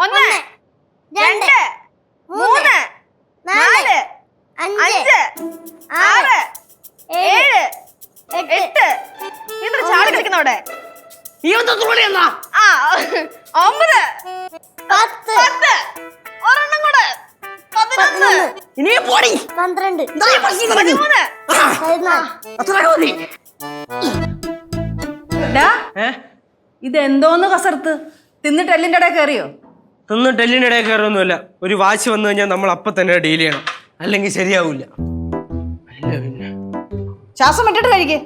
1 2 3 4 5 6 7 8 ഇത്ര ചാടി കളിക്കുന്നവിടെ 9 10 ഒരെണ്ണം കൂടെ 11 ഇനി പോടി 12 13 ഇതെന്തോന്ന് കസർത്ത് തിന്നിട്ട് എല്ലിന്റെ ഇടയിൽ കയറിയോ? തിന്നിട്ട് എല്ലിന്റെ ഇടയിൽ കയറൊന്നുമില്ല. ഒരു വാശി വന്നു കഴിഞ്ഞാൽ നമ്മൾ അപ്പം തന്നെ ഡീൽ ചെയ്യണം, അല്ലെങ്കിൽ ശരിയാവൂല. അല്ല പിന്നെ ശ്വാസം വിട്ടിട്ട് കഴിക്കേ,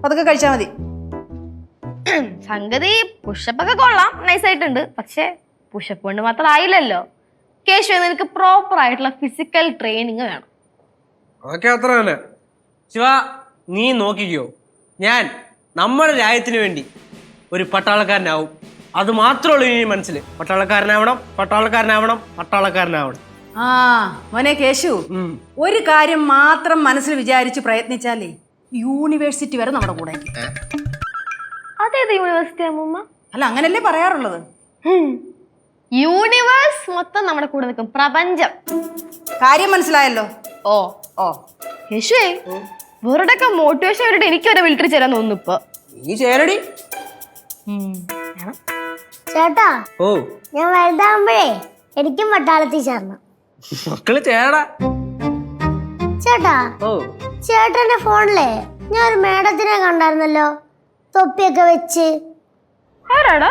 അതൊക്കെ കഴിച്ചാ മതി. സംഗതി പുഷപ്പൊക്കെ കൊള്ളാം, നൈസായിട്ടുണ്ട്. പക്ഷെ പുഷപ്പ് കൊണ്ട് മാത്രം ആയില്ലല്ലോ. കേശു, നിനക്ക് പ്രോപ്പർ ആയിട്ടുള്ള ഫിസിക്കൽ ട്രെയിനിങ് വേണം. അതൊക്കെ അത്ര തന്നെ. ശിവ, നീ നോക്കിക്കോ, ഞാൻ നമ്മുടെ രാജ്യത്തിന് വേണ്ടി ഒരു പട്ടാളക്കാരനാവും. അത് മാത്രമുള്ളൂ ഇനി മനസ്സിൽ. പട്ടാളക്കാരനാവണം, പട്ടാളക്കാരനാവണം, പട്ടാളക്കാരനാവണം. ആ മോനെ കേശു, ഒരു കാര്യം മാത്രം മനസ്സിൽ വിചാരിച്ച് പ്രയത്നിച്ചാലേ യൂണിവേഴ്സിറ്റി വരെ നമ്മുടെ കൂടെ. അതേത് യൂണിവേഴ്സിറ്റി അമ്മൂമ്മ? അല്ല, അങ്ങനല്ലേ പറയാറുള്ളത്. യൂണിവേഴ്സ് മൊത്തം നമ്മുടെ കൂടെ നിൽക്കും, പ്രപഞ്ചം. കാര്യം മനസ്സിലായല്ലോ. ഓ ഓ യേശുവേ, വെറുതെ മോട്ടിവേഷൻ ആയിട്ട് എനിക്ക് വരെ മിലിറ്ററി ചേരാൻ തോന്നുന്നു ഇപ്പൊ. നീ ചേരടി ചേട്ടാ. ഓ, ഞാൻ വലുതാകുമ്പോഴേ എനിക്കും പട്ടാളത്തിൽ ചേർന്നു. മക്കള് ചേടാ. ചേട്ടാ, ഓ, ചേട്ടന്റെ ഫോണിലെ ഞാൻ ഒരു മേഡത്തിനെ കണ്ടായിരുന്നല്ലോ, തൊപ്പിയൊക്കെ വെച്ച്. ആരാടാ?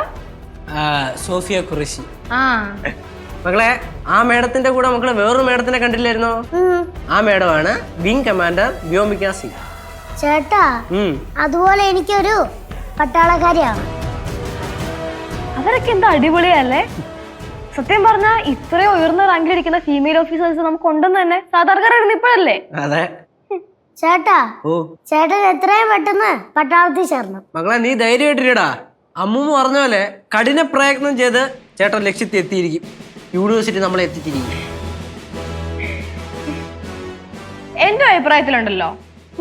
സോഫിയ ഖുറേഷി. ആ മക്കളെ, ആ മേഡത്തിന്റെ കൂടെ മക്കളെ വേറൊരു മേഡത്തിനെ കണ്ടില്ലായിരുന്നോ? ആ മേഡമാണ് വിംഗ് കമാൻഡർ വ്യോമിക സിംഗ്. ചേട്ടാ, അതുപോലെ എനിക്കൊരു പട്ടാളക്കാരിയാണ്. അവരൊക്കെ എന്താ അടിപൊളിയല്ലേ? സത്യം പറഞ്ഞാ ഇത്രയും ഉയർന്ന റാങ്കിലിരിക്കുന്ന ഫീമെയിൽ ഓഫീസേഴ്സ് നമുക്ക് ഉണ്ടെന്ന് തന്നെ സാധാരണക്കാരായിരുന്നു ഇപ്പോഴല്ലേ? അതെ ചേട്ടാ, ഓ, ചേട്ടൻ എത്രയും പെട്ടെന്ന് പട്ടാളത്തിൽ ചേർന്നു. മക്കളെ, നീ ധൈര്യമായിട്ടിരിക്കടാ. അമ്മൂമ്മ പറഞ്ഞ പോലെ കഠിന പ്രയത്നം ചെയ്ത് ചേട്ടൻ ലക്ഷ്യത്തിൽ എത്തിയിരിക്കും. യൂണിവേഴ്സിറ്റി നമ്മളെ എത്തിച്ചിരിക്കും. എന്റെ അഭിപ്രായത്തിലുണ്ടല്ലോ,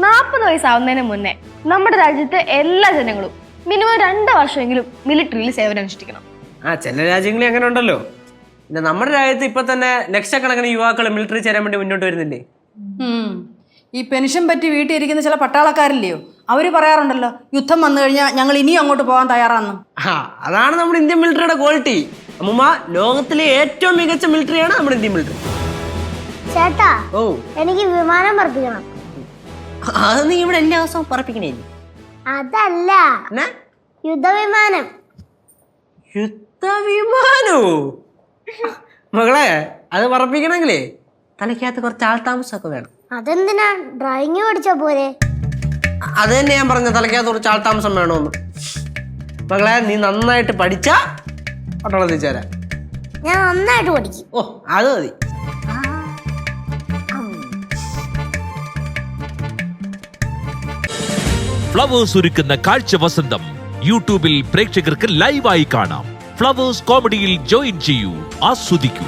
40 വയസ്സാവുന്നതിന് മുന്നേ നമ്മുടെ രാജ്യത്തെ എല്ലാ ജനങ്ങളും മിനിമം 2 വർഷമെങ്കിലും മിലിറ്ററിയിൽ സേവനം അനുഷ്ഠിക്കണം. ചില രാജ്യങ്ങളിൽ അങ്ങനെ ഉണ്ടല്ലോ. പിന്നെ നമ്മുടെ രാജ്യത്ത് ഇപ്പൊ തന്നെ ലക്ഷക്കണക്കിന് യുവാക്കൾ മിലിറ്ററി ചേരാൻ വേണ്ടി മുന്നോട്ട് വരുന്നില്ലേ? ഈ പെൻഷൻ പറ്റി വീട്ടിൽ ഇരിക്കുന്ന ചില പട്ടാളക്കാരില്ലയോ, അവര് പറയാറുണ്ടല്ലോ, യുദ്ധം വന്നു കഴിഞ്ഞാൽ ഞങ്ങൾ ഇനിയും അങ്ങോട്ട് പോകാൻ തയ്യാറാണെന്നും. അതാണ് നമ്മുടെ ഇന്ത്യൻ മിലിറ്ററിയുടെ ക്വാളിറ്റി. അമ്മൂമ്മ, ലോകത്തിലെ ഏറ്റവും മികച്ച മിലിറ്ററിയാണ് നമ്മുടെ ഇന്ത്യൻ മിലിറ്ററി. ചേട്ടാ, ഓ, എനിക്ക് വിമാനം പറപ്പിക്കണം. അത് നീ ഇവിടെ എല്ലാ ദിവസവും പറപ്പിക്കണേ? അതല്ല, യുദ്ധവിമാനം. യുദ്ധവിമാനോ? മകളെ, അത് പറപ്പിക്കണമെങ്കിലേ തലയ്ക്കകത്ത് കുറച്ച് ആൾതാമസമൊക്കെ വേണം. അതെന്തിനാ? ഡ്രോയിങ് പഠിച്ച പോലെ. അത് തന്നെ ഞാൻ പറഞ്ഞ, തലയ്ക്കകത്ത് കുറച്ച് ആൾതാമസം വേണമെന്ന്. മകളെ, നീ നന്നായിട്ട് പഠിച്ചാ പട്ടാളത്തിൽ ചേരാ. ഞാൻ നന്നായിട്ട് പഠിക്കും. ഓ, അത് മതി. ഫ്ലവേഴ്സ് ഒരുക്കുന്ന കാഴ്ച വസന്തം യൂട്യൂബിൽ പ്രേക്ഷകർക്ക് ലൈവായി കാണാം. ഫ്ലവേഴ്സ് കോമഡിയിൽ ജോയിൻ ചെയ്യൂ, ആസ്വദിക്കൂ.